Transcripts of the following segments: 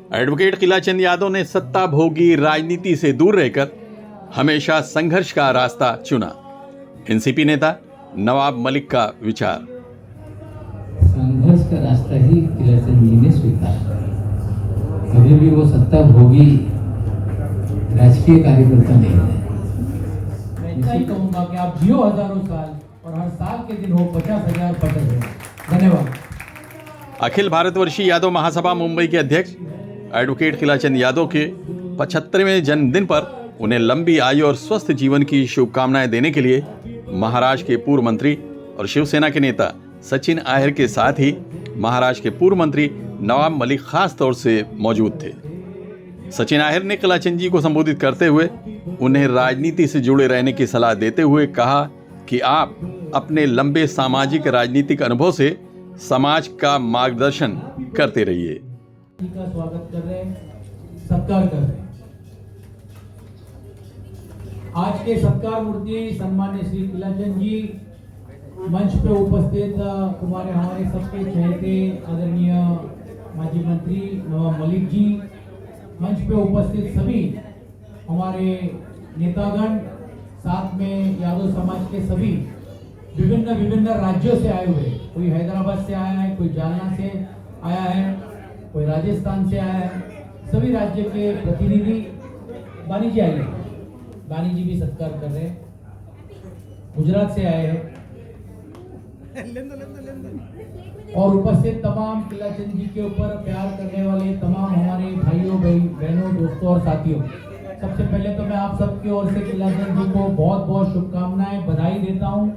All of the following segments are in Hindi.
एडवोकेट किलाचंद यादव ने सत्ता भोगी राजनीति से दूर रहकर हमेशा संघर्ष का रास्ता चुना। एनसीपी नेता नवाब मलिक का विचार। संघर्ष का रास्ता ही किलाचंद जी ने स्वीकारा। कभी भी वो सत्ता भोगी राजकीय कार्यकर्ता नहीं है। मैं इतना ही कहूंगा कि आप जियो हजारों साल और हर साल के दिन हो 50,000 50,000। धन्यवाद। अखिल भारतवर्षीय यादव महासभा मुंबई के अध्यक्ष एडवोकेट किलाचंद यादव के 75वें जन्मदिन पर उन्हें लंबी आयु और स्वस्थ जीवन की शुभकामनाएं देने के लिए महाराष्ट्र के पूर्व मंत्री और शिवसेना के नेता सचिन आहिर के साथ ही महाराष्ट्र के पूर्व मंत्री नवाब मलिक खास तौर से मौजूद थे। सचिन आहिर ने किलाचंद जी को संबोधित करते हुए उन्हें राजनीति से जुड़े रहने की सलाह देते हुए कहा कि आप अपने लंबे सामाजिक राजनीतिक अनुभव से समाज का मार्गदर्शन करते रहिए। का स्वागत कर रहे हैं, सत्कार कर रहे हैं। आज के सत्कार मूर्ति सम्मान्य श्री किलाचंद जी मंच पे उपस्थित हमारे सबके चहेते आदरणीय माजी मंत्री नवाब मलिक जी, मंच पे उपस्थित सभी हमारे नेतागण, साथ में यादव समाज के सभी विभिन्न राज्यों से आए हुए, कोई हैदराबाद से आया है, कोई जालना से आया है, कोई राजस्थान से आया है, सभी राज्य के प्रतिनिधि। बानी जी आइए, बानी जी भी सत्कार कर रहे हैं। गुजरात से आए हैं और उपस्थित तमाम किलाचंद जी के ऊपर प्यार करने वाले तमाम हमारे भाइयों बहनों दोस्तों और साथियों, सबसे पहले तो मैं आप सबकी ओर से किलाचंद जी को बहुत बहुत शुभकामनाएं, बधाई देता हूं।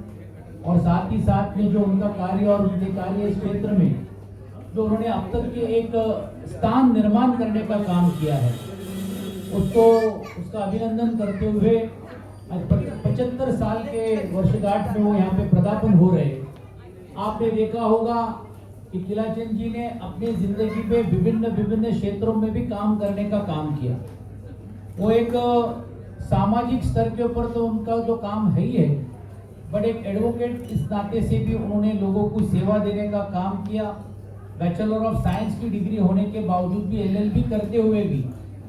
और साथ ही साथ में जो उनका कार्य और उनके कार्य क्षेत्र में जो उन्होंने अब तक के एक स्थान निर्माण करने का काम किया है, उसका अभिनंदन करते हुए 75 साल के वर्षगांठ में वो यहाँ पे पदार्पण हो रहे हैं। आपने देखा होगा कि किलाचंद जी ने अपनी जिंदगी में विभिन्न क्षेत्रों में भी काम करने का काम किया। वो एक सामाजिक स्तर के ऊपर तो उनका जो काम है ही है, बट एक एडवोकेट इस नाते से भी उन्होंने लोगों को सेवा देने का काम किया। बैचलर ऑफ साइंस की डिग्री होने के बावजूद भी LLB करते हुए भी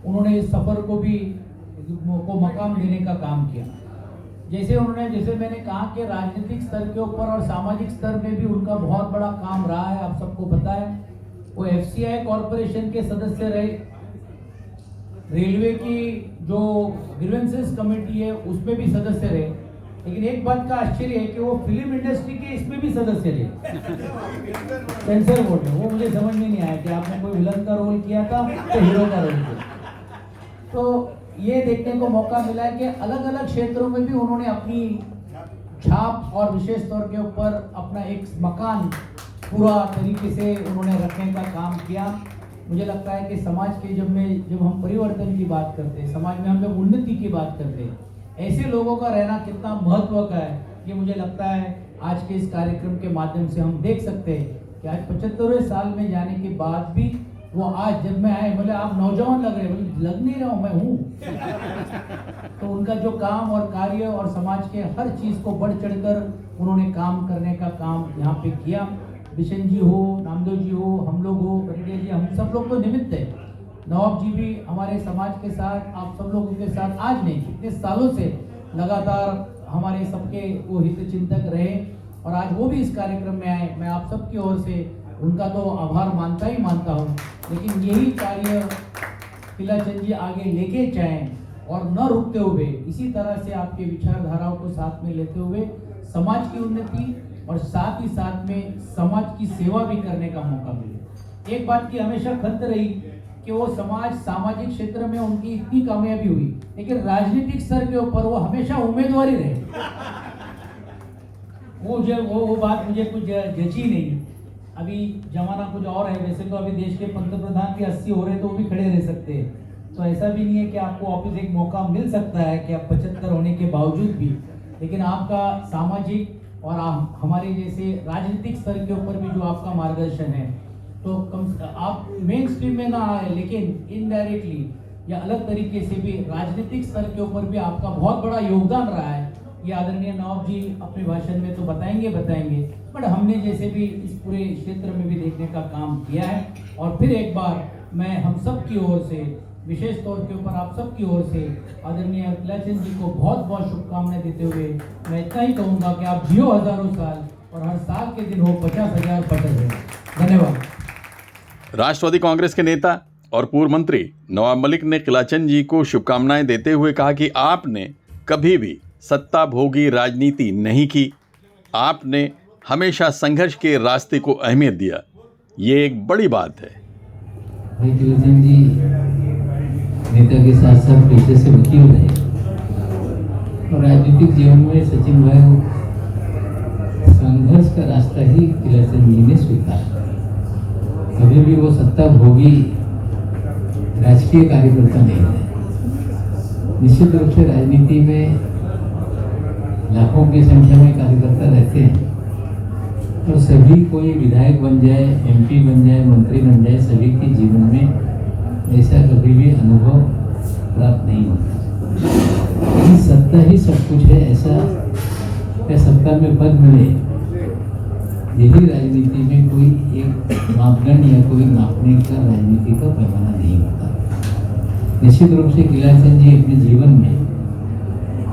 उन्होंने इस सफर को मकाम देने का काम किया। जैसे मैंने कहा कि राजनीतिक स्तर के ऊपर और सामाजिक स्तर में भी उनका बहुत बड़ा काम रहा है, आप सबको पता है। वो FCI कॉरपोरेशन के सदस्य रहे, रेलवे की जो ग्रीवेंसेस कमेटी है उसमें भी सदस्य रहे। लेकिन एक बात का आश्चर्य है कि वो फिल्म इंडस्ट्री के इसमें भी सदस्य रहे, सेंसर बोर्ड में। वो मुझे समझ में नहीं आया कि आपने कोई विलन का रोल किया था तो हीरो का रोल किया। तो ये देखने को मौका मिला है कि अलग अलग क्षेत्रों में भी उन्होंने अपनी छाप और विशेष तौर के ऊपर अपना एक मकान पूरा तरीके से उन्होंने रखने का काम किया। मुझे लगता है कि समाज के जब हम परिवर्तन की बात करते हैं, समाज में हम जब उन्नति की बात करते हैं, ऐसे लोगों का रहना कितना महत्व का है, ये मुझे लगता है आज के इस कार्यक्रम के माध्यम से हम देख सकते हैं कि आज 75वें साल में जाने के बाद भी वो आज जब मैं आए, बोले आप नौजवान लग रहे हैं, बोले लग नहीं रहा हूँ, मैं हूँ। तो उनका जो काम और कार्य और समाज के हर चीज को बढ़ चढ़कर उन्होंने काम करने का काम यहाँ पे किया। बिशन जी हो, नामदेव जी हो, हम लोग हो, बरेडिया जी, हम सब लोग तो निमित्त है। नवाब जी भी हमारे समाज के साथ, आप सब लोगों के साथ आज नहीं, कितने सालों से लगातार हमारे सबके वो हित चिंतक रहे और आज वो भी इस कार्यक्रम में आए। मैं आप सबकी ओर से उनका तो आभार मानता ही मानता हूँ। लेकिन यही कार्य किलाचंद जी आगे लेके जाएं और न रुकते हुए इसी तरह से आपके विचारधाराओं को साथ में लेते हुए समाज की उन्नति और साथ ही साथ में समाज की सेवा भी करने का मौका मिले। एक बात की हमेशा खंत रही कि वो सामाजिक क्षेत्र में उनकी इतनी कामयाबी हुई, लेकिन राजनीतिक स्तर के ऊपर वो हमेशा उम्मीदवारी रहे। वो बात मुझे कुछ जची नहीं। अभी जमाना कुछ और है, वैसे तो अभी देश के पंतप्रधान भी 80 हो रहे तो वो भी खड़े रह सकते हैं। तो ऐसा भी नहीं है कि आपको वापस एक मौका मिल सकता है कि आप 75 होने के बावजूद भी, लेकिन आपका सामाजिक और हमारे जैसे राजनीतिक स्तर के ऊपर भी जो आपका मार्गदर्शन है, तो आप मेन स्ट्रीम में ना आए, लेकिन इनडायरेक्टली या अलग तरीके से भी राजनीतिक स्तर के ऊपर भी आपका बहुत बड़ा योगदान रहा है। ये आदरणीय नवाब जी अपने भाषण में तो बताएंगे, बट हमने जैसे भी इस पूरे क्षेत्र में भी देखने का काम किया है। और फिर एक बार मैं हम सब की ओर से, विशेष तौर के ऊपर आप सब की ओर से आदरणीय किलाचंद जी को बहुत बहुत शुभकामनाएं देते हुए मैं इतना ही कहूँगा कि आप जियो हजारों साल और हर साल के दिन हो 50,000 पटल हो। धन्यवाद। राष्ट्रवादी कांग्रेस के नेता और पूर्व मंत्री नवाब मलिक ने किलाचंद जी को शुभकामनाएं देते हुए कहा कि आपने कभी भी सत्ता भोगी राजनीति नहीं की, आपने हमेशा संघर्ष के रास्ते को अहमियत दिया। ये एक बड़ी बात है। भाई किलाचंद जी नेता के साथ साथ पेशे से वकील रहे और राजनीतिक जीवन में सचिन भाई संघर्ष का रास्ता ही किलाचंद जी ने स्वीकारा। कभी भी वो सत्ता भोगी राजकीय कार्यकर्ता नहीं है। निश्चित रूप से राजनीति में लाखों की संख्या में कार्यकर्ता रहते हैं और सभी कोई विधायक बन जाए, एमपी बन जाए, मंत्री बन जाए, सभी के जीवन में ऐसा कभी भी अनुभव प्राप्त नहीं होता। लेकिन सत्ता ही सब कुछ है ऐसा क्या सत्ता में पद मिले यही राजनीति में कोई एक मापदंड या कोई मापने का राजनीति का पैमाना नहीं होता। निश्चित रूप से किलाचंद जी अपने जीवन में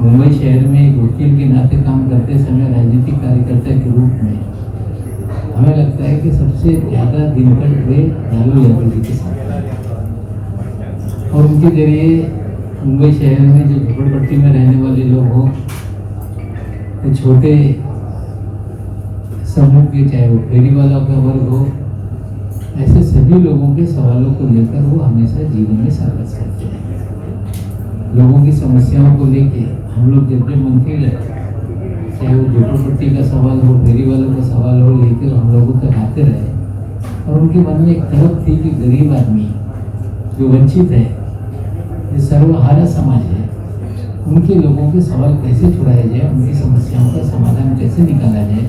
मुंबई शहर में एक वकील के नाते काम करते समय राजनीतिक कार्यकर्ता के रूप में हमें लगता है कि सबसे ज़्यादा दिन तक वे लालू यादव जी के साथ और उनके जरिए मुंबई शहर में जो झोपड़पट्टी में रहने वाले लोग हों, तो छोटे समूह के, चाहे वो फेरी वाला का वर्ग हो, ऐसे सभी लोगों के सवालों को लेकर वो हमेशा जीवन में संघर्ष करते हैं। लोगों की समस्याओं को लेके हम लोग जब मंत्री रहे, चाहे वो झोपड़पट्टी का सवाल हो, फेरी वालों का सवाल हो, लेकर हम लोगों तक आते रहे और उनके मन में एक तड़प थी कि गरीब आदमी जो वंचित है, ये सर्वहारा समाज है, उनके लोगों के सवाल कैसे छुड़ाया जाए, उनकी समस्याओं का समाधान कैसे निकाला जाए,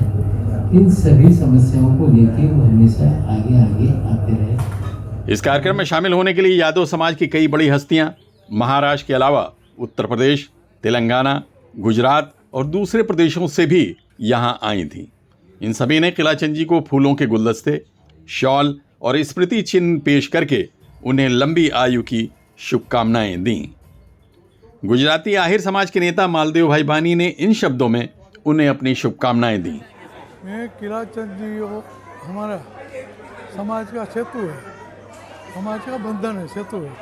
इन सभी समस्याओं को लेकर वो हमेशा आगे आगे आते रहे। इस कार्यक्रम में शामिल होने के लिए यादव समाज की कई बड़ी हस्तियां महाराष्ट्र के अलावा उत्तर प्रदेश, तेलंगाना, गुजरात और दूसरे प्रदेशों से भी यहां आई थीं। इन सभी ने किलाचंद जी को फूलों के गुलदस्ते, शॉल और स्मृति चिन्ह पेश करके उन्हें लंबी आयु की शुभकामनाएं दी। गुजराती आहिर समाज के नेता मालदेव भाई बानी ने इन शब्दों में उन्हें अपनी शुभकामनाएं दी। मैं किलाचंद जी वो हमारा समाज का सेतु है, समाज का बंधन है, सेतु है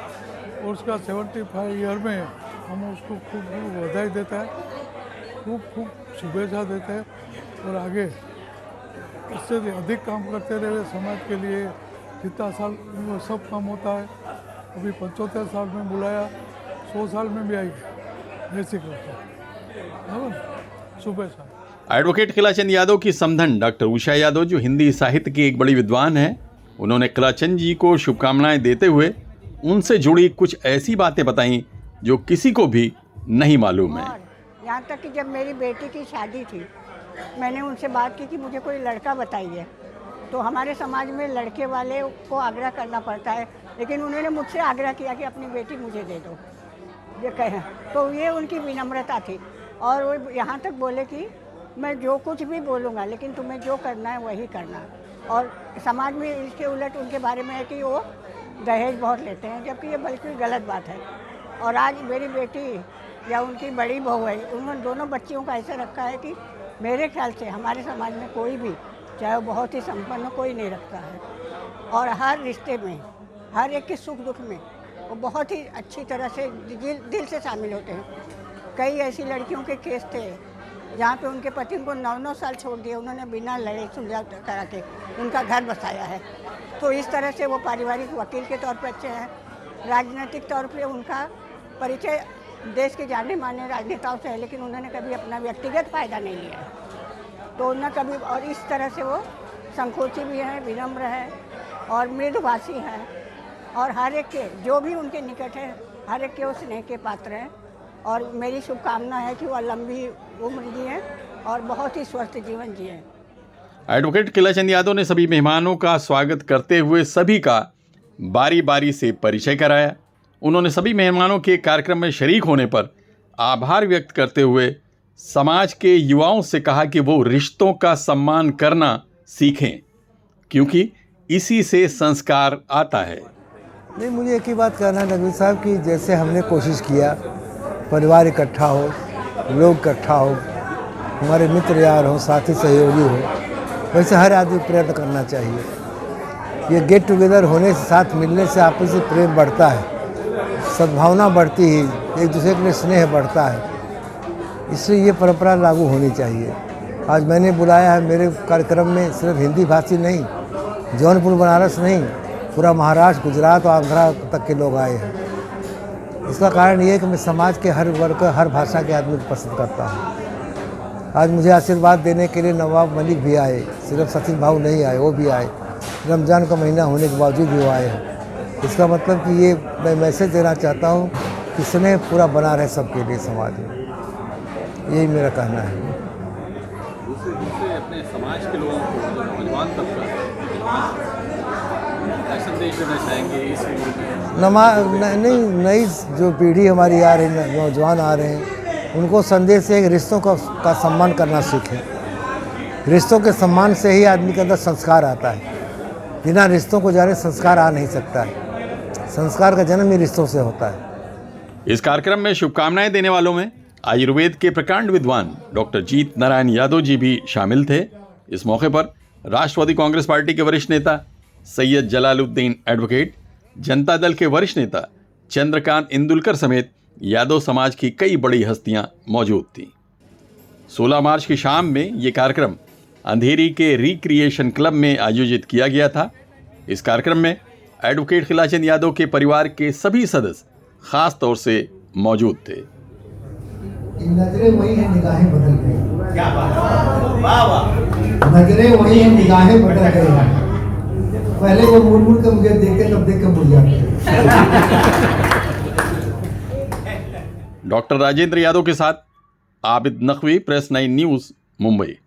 और उसका 75 ईयर में हम उसको खूब खूब बधाई देता है, खूब खूब शुभेच्छा देते हैं और आगे इससे अधिक काम करते रहे समाज के लिए। जितना साल वो सब काम होता है, अभी 75 साल में बुलाया, 100 साल में भी आएगी, ऐसे करता है। शुभेच्छा। एडवोकेट किलाचंद यादव की समधन डॉक्टर उषा यादव, जो हिंदी साहित्य की एक बड़ी विद्वान है, उन्होंने किलाचंद जी को शुभकामनाएं देते हुए उनसे जुड़ी कुछ ऐसी बातें बताईं जो किसी को भी नहीं मालूम है। यहाँ तक कि जब मेरी बेटी की शादी थी, मैंने उनसे बात की कि मुझे कोई लड़का बताइए, तो हमारे समाज में लड़के वाले को आग्रह करना पड़ता है, लेकिन उन्होंने मुझसे आग्रह किया कि अपनी बेटी मुझे दे दो, ये कहें। तो ये उनकी विनम्रता थी और वो यहाँ तक बोले कि मैं जो कुछ भी बोलूँगा, लेकिन तुम्हें जो करना है वही करना। और समाज में इसके उलट उनके बारे में है कि वो दहेज बहुत लेते हैं, जबकि ये बिल्कुल गलत बात है। और आज मेरी बेटी या उनकी बड़ी बहू है, उन्होंने दोनों बच्चियों का ऐसा रखा है कि मेरे ख्याल से हमारे समाज में कोई भी, चाहे वो बहुत ही संपन्न हो, कोई नहीं रखता है। और हर रिश्ते में, हर एक के सुख दुख में वो बहुत ही अच्छी तरह से दिल से शामिल होते हैं। कई ऐसी लड़कियों के केस थे जहाँ पे उनके पति को 9-9 साल छोड़ दिए, उन्होंने बिना लड़े सुलझा करा के उनका घर बसाया है। तो इस तरह से वो पारिवारिक वकील के तौर पर अच्छे हैं। राजनीतिक तौर पे उनका परिचय देश के जाने माने राजनेताओं से है, लेकिन उन्होंने कभी अपना व्यक्तिगत फ़ायदा नहीं लिया है। तो उन्हें कभी, और इस तरह से वो संकोची भी हैं, विनम्र हैं और मृदुभाषी हैं और हर एक के जो भी उनके निकट है, हर एक के वो स्नेह के पात्र हैं। और मेरी शुभकामना है कि वह लंबी उम्र जिए और बहुत ही स्वस्थ जीवन जिए। एडवोकेट किलाचंद यादव ने सभी मेहमानों का स्वागत करते हुए सभी का बारी बारी से परिचय कराया। उन्होंने सभी मेहमानों के कार्यक्रम में शरीक होने पर आभार व्यक्त करते हुए समाज के युवाओं से कहा कि वो रिश्तों का सम्मान करना सीखें, क्योंकि इसी से संस्कार आता है। नहीं, मुझे एक ही बात कहना है नकवी साहब कि जैसे हमने कोशिश किया परिवार इकट्ठा हो, लोग इकट्ठा हो, हमारे मित्र यार हो, साथी सहयोगी हो, वैसे हर आदमी प्रयत्न करना चाहिए। ये गेट टुगेदर होने से, साथ मिलने से आपसी प्रेम बढ़ता है, सद्भावना बढ़ती है, एक दूसरे के लिए स्नेह बढ़ता है। इसलिए ये परंपरा लागू होनी चाहिए। आज मैंने बुलाया है मेरे कार्यक्रम में सिर्फ हिंदी भाषी नहीं, जौनपुर बनारस नहीं, पूरा महाराष्ट्र, गुजरात और आंध्रा तक के लोग आए हैं। इसका कारण ये है कि मैं समाज के हर वर्ग, हर भाषा के आदमी को पसंद करता हूँ। आज मुझे आशीर्वाद देने के लिए नवाब मलिक भी आए, सिर्फ सचिन भाऊ नहीं आए, वो भी आए। रमज़ान का महीना होने के बावजूद भी वो आए हैं। इसका मतलब कि ये मैं मैसेज देना चाहता हूँ कि स्नेह पूरा बना रहे सबके लिए समाज में, यही मेरा कहना है। दूसरे अपने समाज के लोगों को, जो नौजवान तबका क्या संदेश देना चाहेंगे इस नहीं, नई जो पीढ़ी हमारी आ रही है, नौजवान आ रहे हैं, उनको संदेश है कि रिश्तों का सम्मान करना सीखें। रिश्तों के सम्मान से ही आदमी के अंदर संस्कार आता है। बिना रिश्तों को जाने संस्कार आ नहीं सकता है। संस्कार का जन्म ही रिश्तों से होता है। इस कार्यक्रम में शुभकामनाएं देने वालों में आयुर्वेद के प्रकांड विद्वान डॉक्टर जीत नारायण यादव जी भी शामिल थे। इस मौके पर राष्ट्रवादी कांग्रेस पार्टी के वरिष्ठ नेता सैयद जलालुद्दीन एडवोकेट, जनता दल के वरिष्ठ नेता चंद्रकांत इंदुलकर समेत यादव समाज की कई बड़ी हस्तियां मौजूद थीं। 16 मार्च की शाम में ये कार्यक्रम अंधेरी के रिक्रिएशन क्लब में आयोजित किया गया था। इस कार्यक्रम में एडवोकेट खिलाचंद यादव के परिवार के सभी सदस्य खास तौर से मौजूद थे। नजरें वही है, निगाहें बदल गई। क्या बात है, वाह वाह। नजरें वही है, निगाहें बदल गई। पहले वो मुड़ मुड़ के मुझे देखे, तब देख के मुड़ जाते। डॉक्टर राजेंद्र यादव के साथ आबिद नकवी, प्रेस 9 न्यूज़, मुंबई।